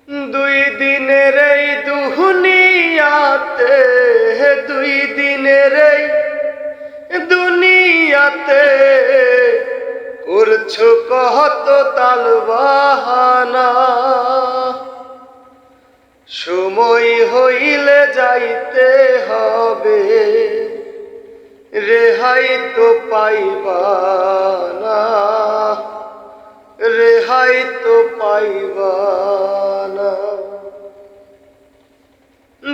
দুই দিনের এই দুনিয়াতে, দুই দিনের এই দুনিয়াতে করছো কত তাল বাহানা। সময় হইলে যাইতে হবে, রেহাই তো পাইবা না, রেহাই তো পাইবা না।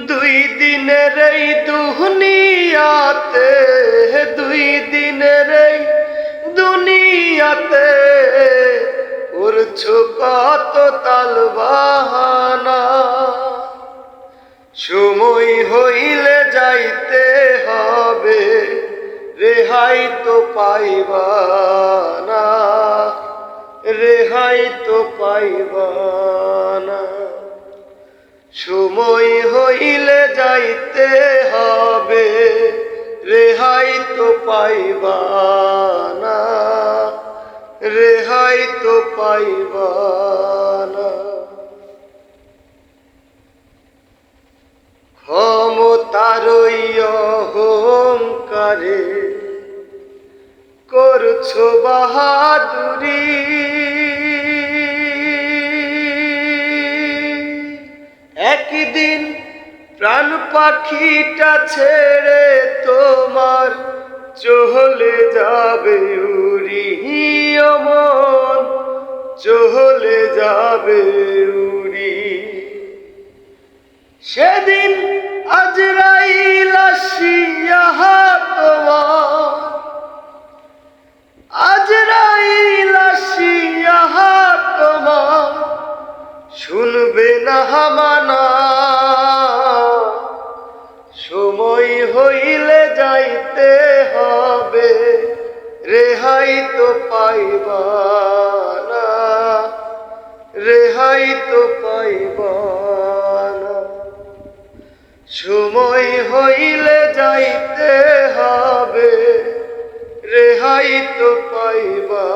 দুই দিনের এই দুনিয়াতে, দুই দিনের এই দুনিয়াতে করছো কত তাল বাহানা। সময় হইলে যাইতে হবে, রেহাই তো পাইবা না, রেহাই তো পাইবা না। সময় হইলে যাইতে হবে, রেহাই তো পাইবা না, রেহাই তো পাইবা না। ক্ষমতার অহংকারে করছো বাহাদুরি, একদিন প্রাণ পাখিটা ছেড়ে তোমার চলে যাবে উড়ি, ও মন চলে যাবে উড়ি। সেদিন আজরাইল আসিয়া তোমার, আজরাইল আসিয়া তোমার শুনবে না মানা। সময় হইলে যাইতে হবে, রেহাই তো পাইবা না, রেহাই তো পাইবা না। সময় হইলে যাইতে হবে, রেহাই তো পাইবা